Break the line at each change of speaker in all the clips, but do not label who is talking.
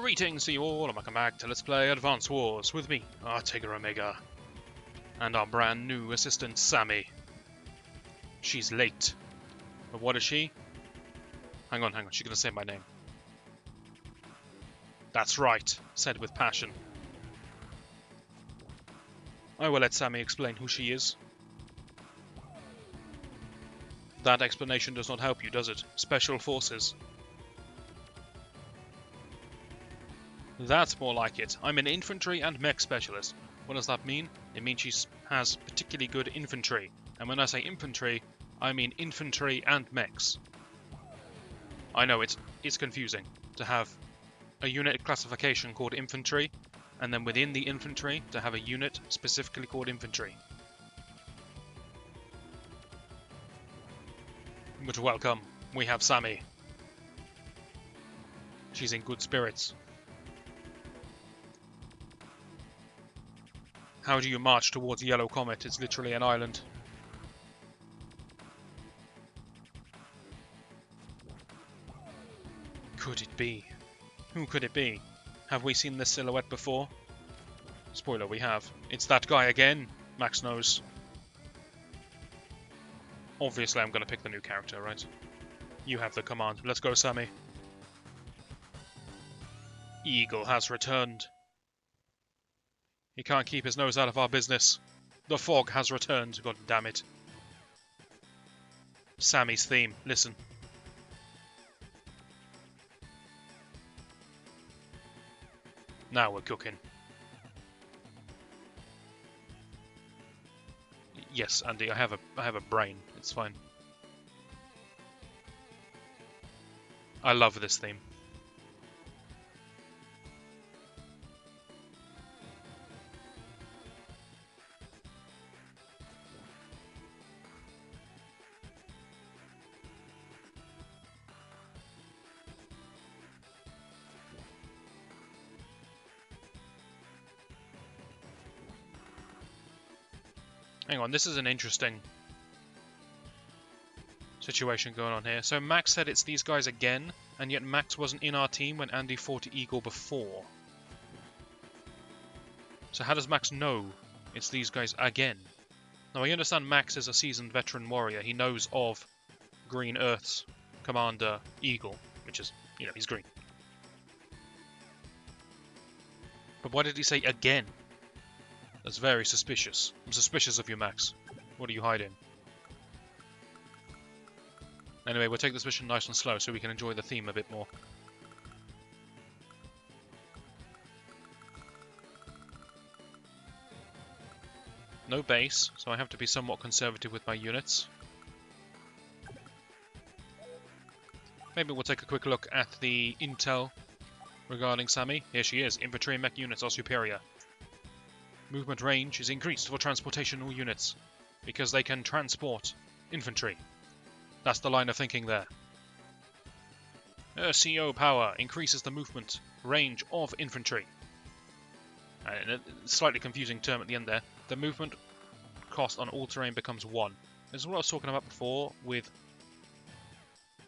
Greetings to you all, and welcome back to Let's Play Advance Wars with me, Artiger Omega, and our brand new assistant, Sammy. She's late. But what is she? Hang on, she's gonna say my name. That's right, said with passion. I will let Sammy explain who she is. That explanation does not help you, does it? Special Forces. That's more like it. I'm an infantry and mech specialist. What does that mean? It means she has particularly good infantry. And when I say infantry, I mean infantry and mechs. I know it's confusing to have a unit classification called infantry, and then within the infantry to have a unit specifically called infantry. But welcome, we have Sammy. She's in good spirits. How do you march towards Yellow Comet? It's literally an island. Could it be? Who could it be? Have we seen this silhouette before? Spoiler, we have. It's that guy again, Max knows. Obviously I'm going to pick the new character, right? You have the command. Let's go, Sammy. Eagle has returned. He can't keep his nose out of our business. The fog has returned, god damn it. Sammy's theme, listen. Now we're cooking. Yes, Andy, I have a brain. It's fine. I love this theme. Hang on, this is an interesting situation going on here. So Max said it's these guys again, and yet Max wasn't in our team when Andy fought Eagle before. So how does Max know it's these guys again? Now I understand Max is a seasoned veteran warrior. He knows of Green Earth's commander Eagle, which is, you know, he's green. But why did he say again? That's very suspicious. I'm suspicious of you, Max. What are you hiding? Anyway, we'll take this mission nice and slow so we can enjoy the theme a bit more. No base, so I have to be somewhat conservative with my units. Maybe we'll take a quick look at the intel regarding Sammy. Here she is. Infantry and mech units are superior. Movement range is increased for transportational units, because they can transport infantry. That's the line of thinking there. CO power increases the movement range of infantry. And a slightly confusing term at the end there. The movement cost on all terrain becomes 1. This is what I was talking about before with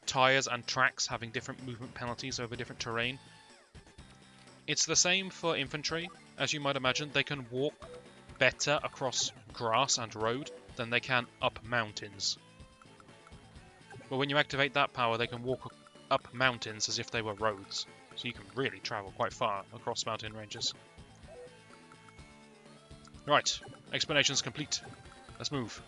tyres and tracks having different movement penalties over different terrain. It's the same for infantry. As you might imagine, they can walk better across grass and road than they can up mountains. But when you activate that power, they can walk up mountains as if they were roads. So you can really travel quite far across mountain ranges. Right, explanation's complete. Let's move.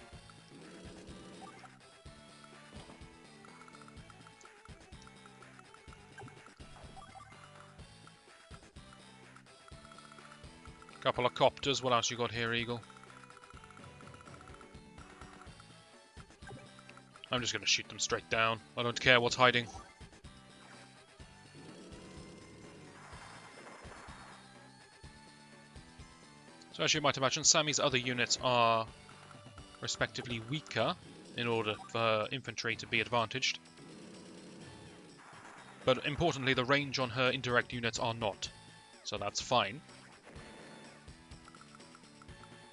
Couple of copters. What else you got here, Eagle? I'm just going to shoot them straight down. I don't care what's hiding. So as you might imagine, Sammy's other units are respectively weaker in order for infantry to be advantaged. But importantly, the range on her indirect units are not. So that's fine.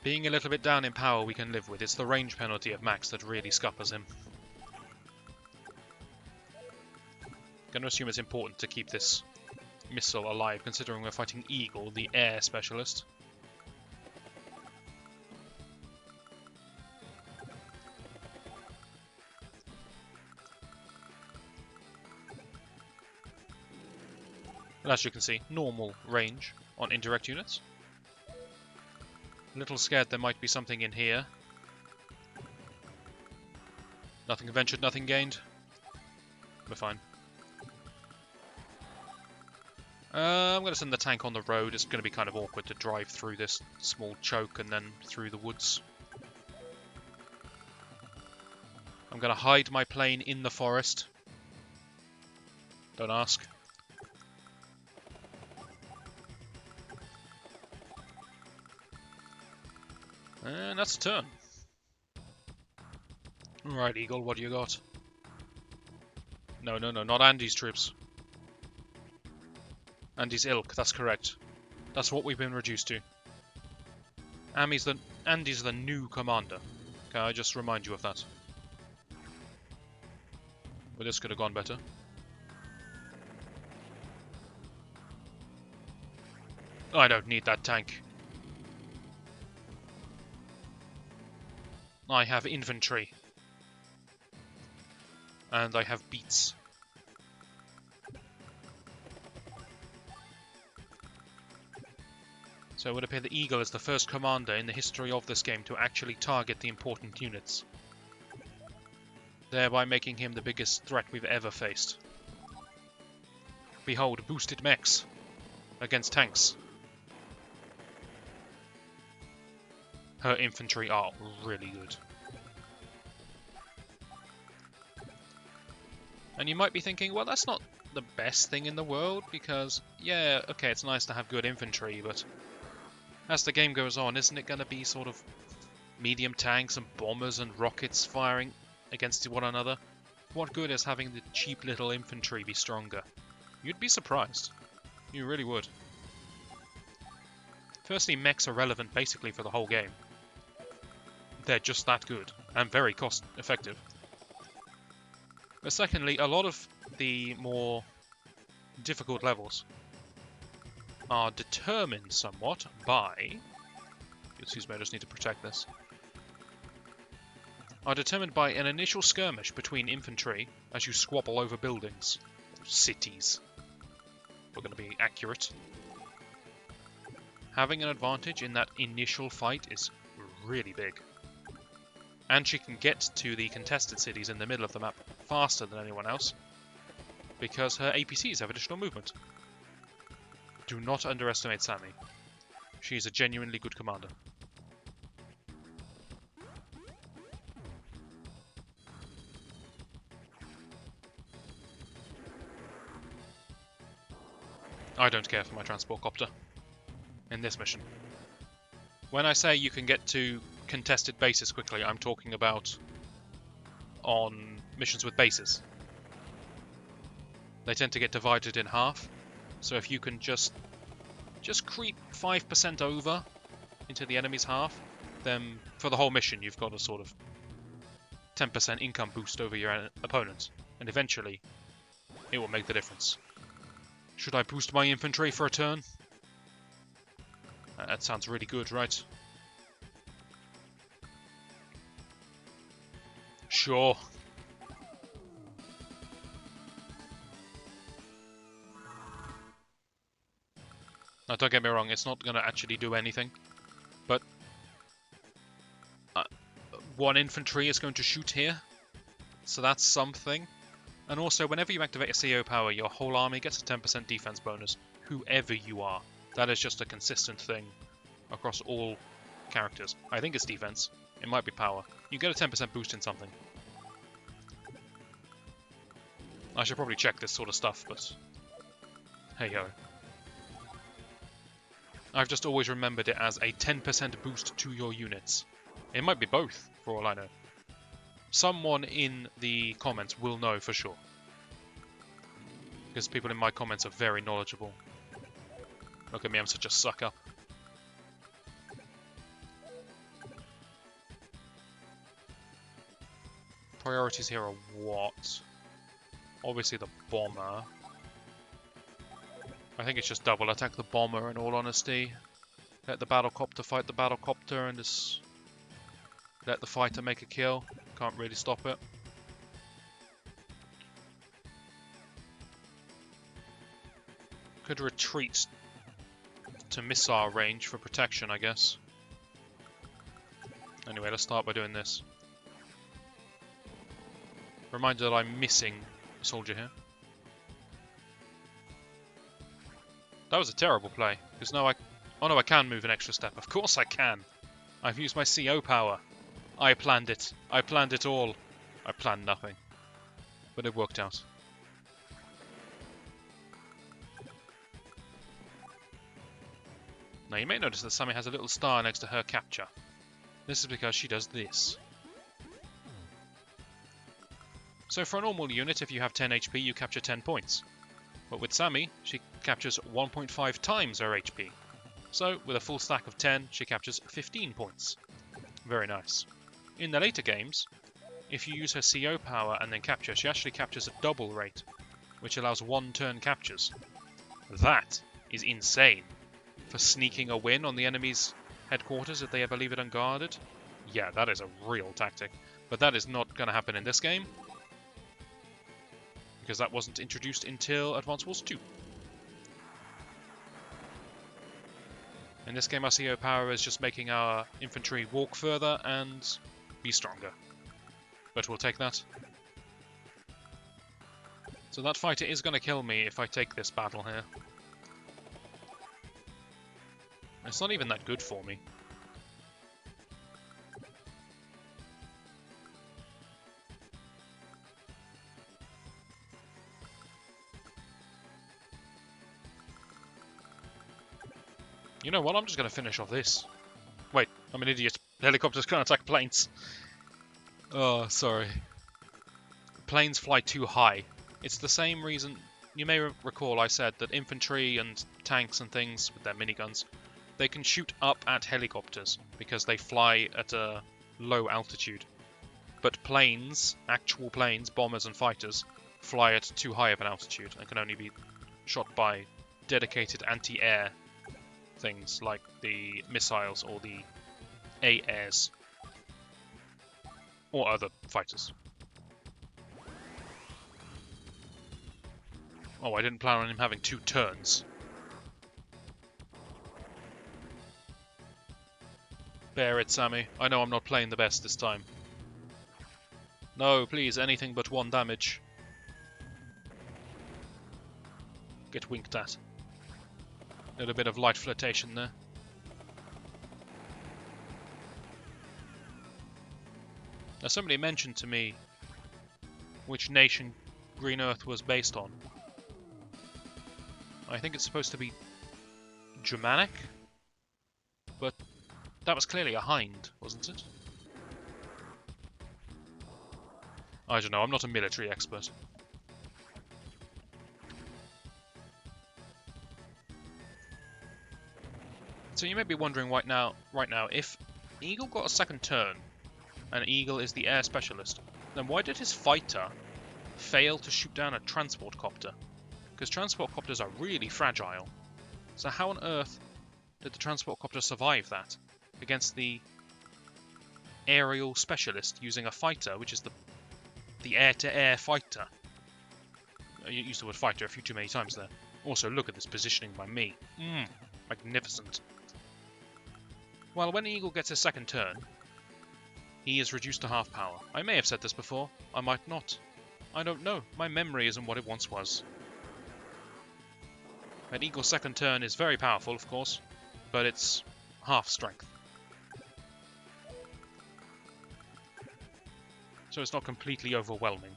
Being a little bit down in power we can live with. It's the range penalty of Max that really scuppers him. Gonna assume it's important to keep this missile alive, considering we're fighting Eagle, the air specialist. But as you can see, normal range on indirect units. A little scared there might be something in here. Nothing ventured, nothing gained. We're fine. I'm going to send the tank on the road. It's going to be kind of awkward to drive through this small choke and then through the woods. I'm going to hide my plane in the forest. Don't ask. And that's a turn. Right, Eagle, what do you got? No, not Andy's troops. Andy's ilk, that's correct. That's what we've been reduced to. Andy's the new commander. Can I just remind you of that? Well, this could have gone better. I don't need that tank. I have infantry. And I have beats. So it would appear the Eagle is the first commander in the history of this game to actually target the important units, thereby making him the biggest threat we've ever faced. Behold, boosted mechs against tanks. Her infantry are really good. And you might be thinking, well, that's not the best thing in the world, because, yeah, okay, it's nice to have good infantry, but as the game goes on, isn't it going to be sort of medium tanks and bombers and rockets firing against one another? What good is having the cheap little infantry be stronger? You'd be surprised. You really would. Firstly, mechs are relevant basically for the whole game. They're just that good, and very cost effective. But secondly, a lot of the more difficult levels are determined somewhat by... Excuse me, I just need to protect this. Are determined by an initial skirmish between infantry as you squabble over buildings. Cities. We're going to be accurate. Having an advantage in that initial fight is really big. And she can get to the contested cities in the middle of the map faster than anyone else, because her APCs have additional movement. Do not underestimate Sammy. She is a genuinely good commander. I don't care for my transport copter in this mission. When I say you can get to contested bases quickly, I'm talking about on missions with bases. They tend to get divided in half, so if you can just creep 5% over into the enemy's half, then for the whole mission you've got a sort of 10% income boost over your opponent, and eventually it will make the difference. Should I boost my infantry for a turn? That sounds really good, right? Sure. Now, don't get me wrong, it's not going to actually do anything, but one infantry is going to shoot here, so that's something. And also, whenever you activate a CO power, your whole army gets a 10% defense bonus, whoever you are. That is just a consistent thing across all characters. I think it's defense. It might be power. You get a 10% boost in something. I should probably check this sort of stuff, but hey-ho. I've just always remembered it as a 10% boost to your units. It might be both, for all I know. Someone in the comments will know for sure, because people in my comments are very knowledgeable. Look at me, I'm such a sucker. Priorities here are what? Obviously the bomber. I think it's just double attack the bomber in all honesty. Let the battlecopter fight the battlecopter and just let the fighter make a kill. Can't really stop it. Could retreat to missile range for protection, I guess. Anyway, let's start by doing this. Reminder that I'm missing a soldier here. That was a terrible play, because now oh no, I can move an extra step. Of course I can. I've used my CO power. I planned it. I planned it all. I planned nothing. But it worked out. Now you may notice that Sammy has a little star next to her capture. This is because she does this. So for a normal unit, if you have 10 HP, you capture 10 points. But with Sammy, she captures 1.5 times her HP. So with a full stack of 10, she captures 15 points. Very nice. In the later games, if you use her CO power and then capture, she actually captures a double rate, which allows 1 turn captures. That is insane. For sneaking a win on the enemy's headquarters if they ever leave it unguarded. Yeah, that is a real tactic. But that is not going to happen in this game, because that wasn't introduced until Advance Wars 2. In this game, our CO power is just making our infantry walk further and be stronger. But we'll take that. So that fighter is going to kill me if I take this battle here. It's not even that good for me. You know what? I'm just going to finish off this. Wait, I'm an idiot. Helicopters can't attack planes. Oh, sorry. Planes fly too high. It's the same reason... You may recall I said that infantry and tanks and things with their miniguns, they can shoot up at helicopters because they fly at a low altitude. But planes, actual planes, bombers and fighters, fly at too high of an altitude and can only be shot by dedicated anti-air things like the missiles or the A-airs or other fighters. Oh, I didn't plan on him having 2 turns. Bear it, Sammy. I know I'm not playing the best this time. No, please, anything but 1 damage. Get winked at. A little bit of light flirtation there. Now, somebody mentioned to me which nation Green Earth was based on. I think it's supposed to be Germanic, but that was clearly a hind, wasn't it? I don't know, I'm not a military expert. So you may be wondering right now, if Eagle got a second turn, and Eagle is the air specialist, then why did his fighter fail to shoot down a transport copter? Because transport copters are really fragile. So how on earth did the transport copter survive that against the aerial specialist using a fighter, which is the air-to-air fighter? You used the word fighter a few too many times there. Also, look at this positioning by me. Magnificent. Well, when Eagle gets his second turn, he is reduced to half power. I may have said this before, I might not. I don't know. My memory isn't what it once was. An Eagle's second turn is very powerful, of course, but it's half strength. So it's not completely overwhelming.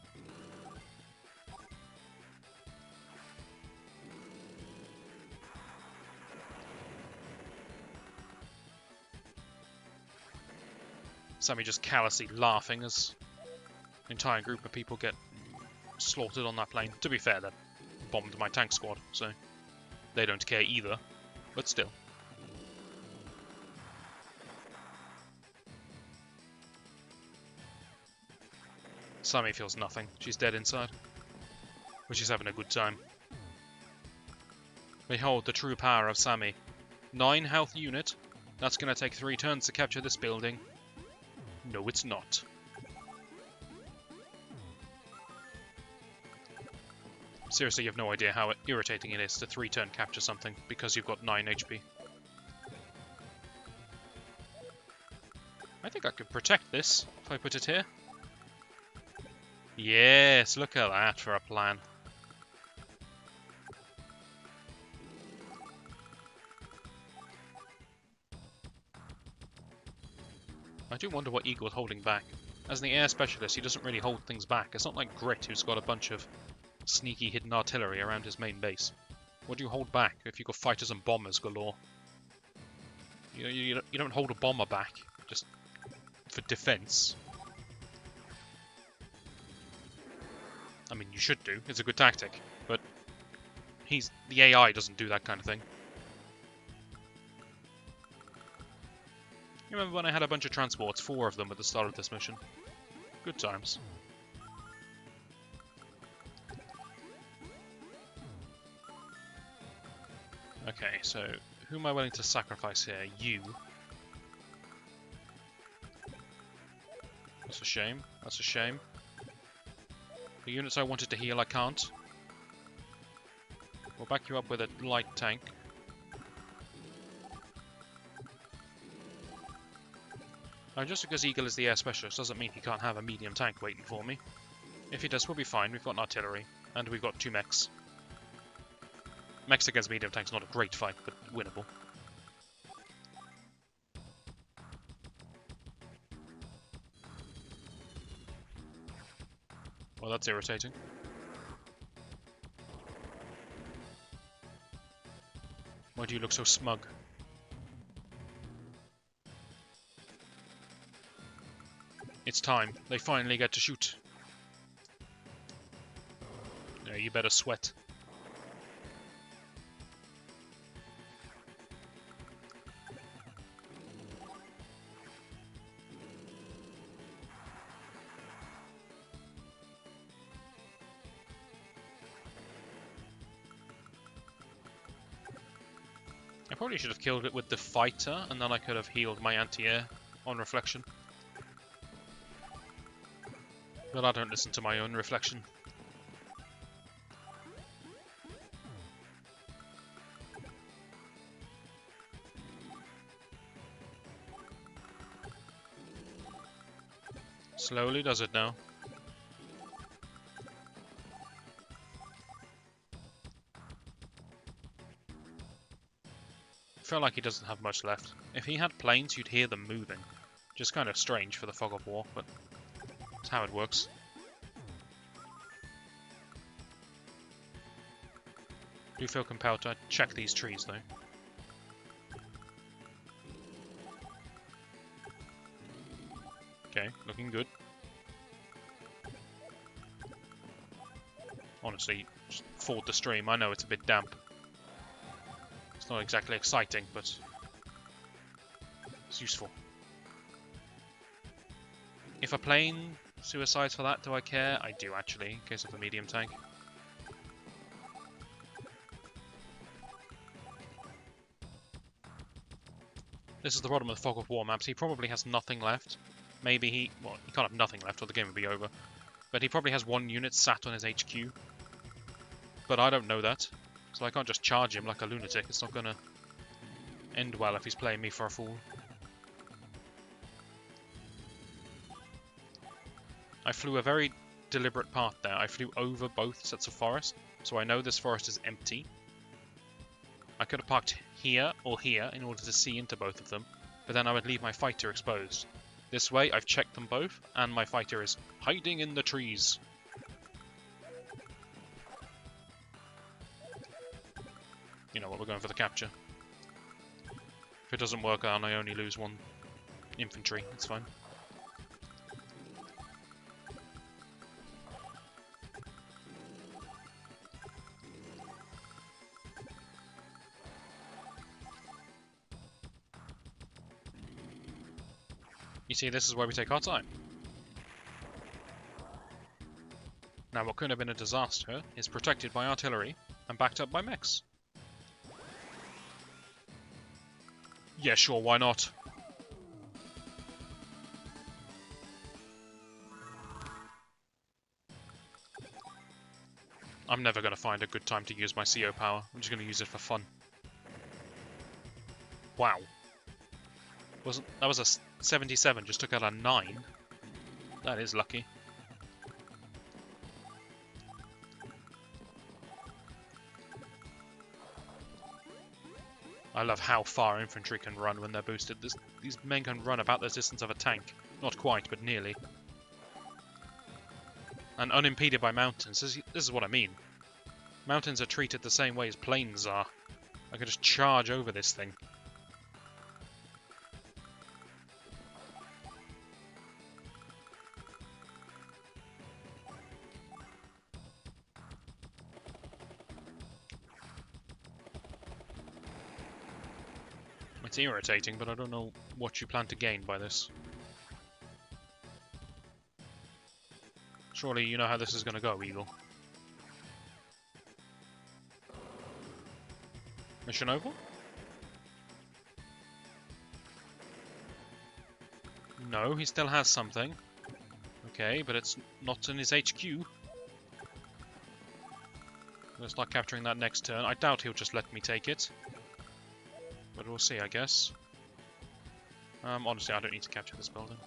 Sammy just callously laughing as an entire group of people get slaughtered on that plane. To be fair, that bombed my tank squad, so they don't care either, but still. Sammy feels nothing. She's dead inside. But she's having a good time. Behold the true power of Sammy. 9 health unit. That's going to take 3 turns to capture this building. No, it's not. Seriously, you have no idea how irritating it is to 3-turn capture something because you've got 9 HP. I think I could protect this if I put it here. Yes, look at that for a plan. I do wonder what Eagle's holding back. As the air specialist, he doesn't really hold things back. It's not like Grit, who's got a bunch of sneaky hidden artillery around his main base. What do you hold back if you've got fighters and bombers galore? You don't hold a bomber back just for defense. I mean, you should do. It's a good tactic, but the AI doesn't do that kind of thing. You remember when I had a bunch of transports, 4 of them at the start of this mission? Good times. Okay, so who am I willing to sacrifice here? You. That's a shame. That's a shame. The units I wanted to heal, I can't. We'll back you up with a light tank. Now, just because Eagle is the air specialist doesn't mean he can't have a medium tank waiting for me. If he does, we'll be fine. We've got an artillery, and we've got 2 mechs. Mechs against medium tanks not a great fight, but winnable. Well, that's irritating. Why do you look so smug? It's time. They finally get to shoot. Yeah, you better sweat. I probably should have killed it with the fighter, and then I could have healed my anti-air on reflection. But I don't listen to my own reflection. Slowly does it now. I feel like he doesn't have much left. If he had planes, you'd hear them moving. Just kind of strange for the fog of war, but that's how it works. Do feel compelled to check these trees, though. Okay, looking good. Honestly, just ford the stream. I know it's a bit damp. It's not exactly exciting, but it's useful. If a plane suicides for that, do I care? I do, actually, in case of a medium tank. This is the problem with Fog of War maps. He probably has nothing left. Maybe he can't have nothing left or the game would be over. But he probably has 1 unit sat on his HQ. But I don't know that. So I can't just charge him like a lunatic. It's not gonna end well if he's playing me for a fool. I flew a very deliberate path there. I flew over both sets of forest, so I know this forest is empty. I could have parked here or here in order to see into both of them, but then I would leave my fighter exposed. This way, I've checked them both, and my fighter is hiding in the trees. You know what, we're going for the capture. If it doesn't work out and I only lose 1 infantry, it's fine. You see, this is where we take our time. Now, what could have been a disaster is protected by artillery and backed up by mechs. Yeah, sure, why not? I'm never going to find a good time to use my CO power. I'm just going to use it for fun. Wow. That was a 77, just took out a 9. That is lucky. I love how far infantry can run when they're boosted. These men can run about the distance of a tank. Not quite, but nearly. And unimpeded by mountains. This is what I mean. Mountains are treated the same way as plains are. I can just charge over this thing. It's irritating, but I don't know what you plan to gain by this. Surely you know how this is going to go, Eagle. Mission over? No, he still has something. Okay, but it's not in his HQ. We'll start capturing that next turn. I doubt he'll just let me take it. But we'll see, I guess. Honestly, I don't need to capture this building.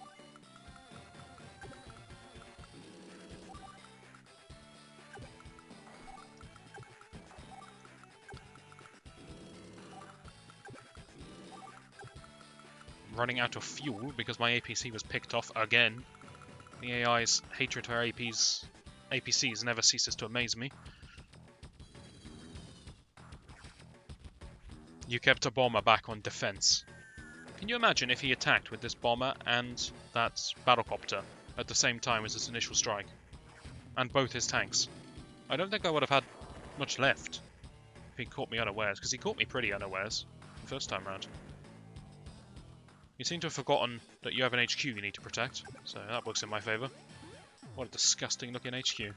I'm running out of fuel because my APC was picked off again. The AI's hatred for APCs never ceases to amaze me. You kept a bomber back on defense. Can you imagine if he attacked with this bomber and that battlecopter at the same time as his initial strike? And both his tanks. I don't think I would have had much left if he caught me unawares, because he caught me pretty unawares the first time round. You seem to have forgotten that you have an HQ you need to protect, so that works in my favour. What a disgusting looking HQ.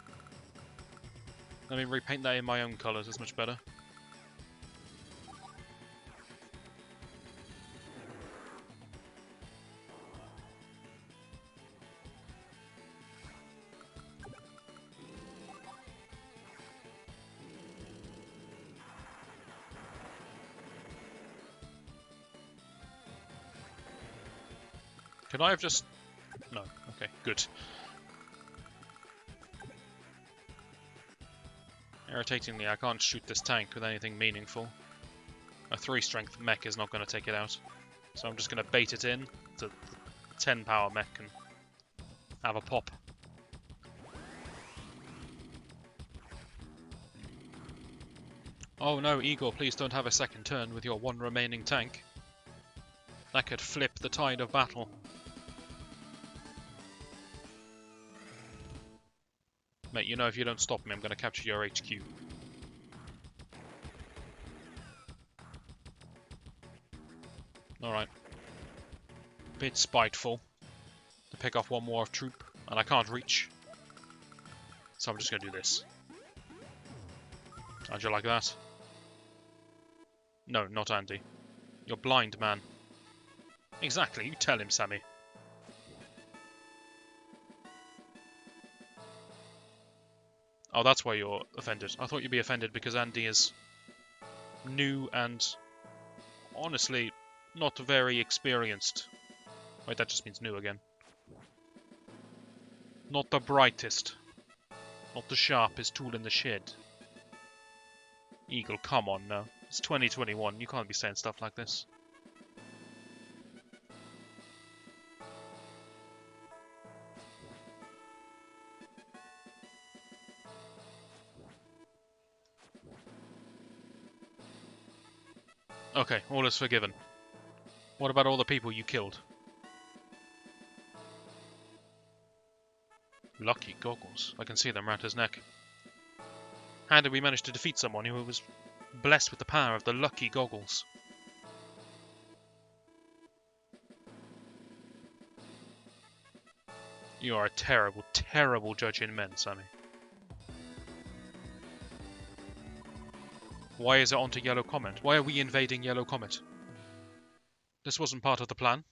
Let me repaint that in my own colours, it's much better. Could I have just... No. Okay, good. Irritatingly, I can't shoot this tank with anything meaningful. A 3-strength mech is not going to take it out. So I'm just going to bait it in to the 10 power mech and have a pop. Oh no, Eagle, please don't have a second turn with your one remaining tank. That could flip the tide of battle. Mate, you know if you don't stop me, I'm going to capture your HQ. Alright. Bit spiteful to pick off one more troop, and I can't reach. So I'm just going to do this. How'd you like that? No, not Andy. You're blind, man. Exactly, you tell him, Sammy. Oh, that's why you're offended. I thought you'd be offended because Andy is new and, honestly, not very experienced. Wait, that just means new again. Not the brightest. Not the sharpest tool in the shed. Eagle, come on now. It's 2021, you can't be saying stuff like this. Okay, all is forgiven. What about all the people you killed? Lucky goggles. I can see them around his neck. How did we manage to defeat someone who was blessed with the power of the lucky goggles? You are a terrible, terrible judge in men, Sammy. Why is it onto Yellow Comet? Why are we invading Yellow Comet? This wasn't part of the plan.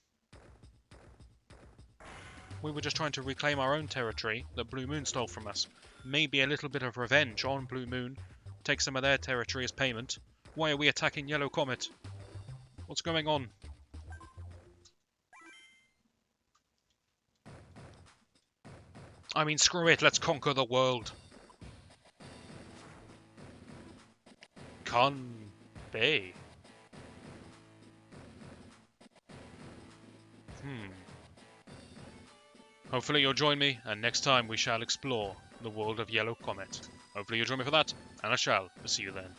We were just trying to reclaim our own territory that Blue Moon stole from us. Maybe a little bit of revenge on Blue Moon. Take some of their territory as payment. Why are we attacking Yellow Comet? What's going on? I mean, screw it, let's conquer the world. Bay. Hopefully you'll join me, and next time we shall explore the world of Yellow Comet. Hopefully you'll join me for that, and I shall see you then.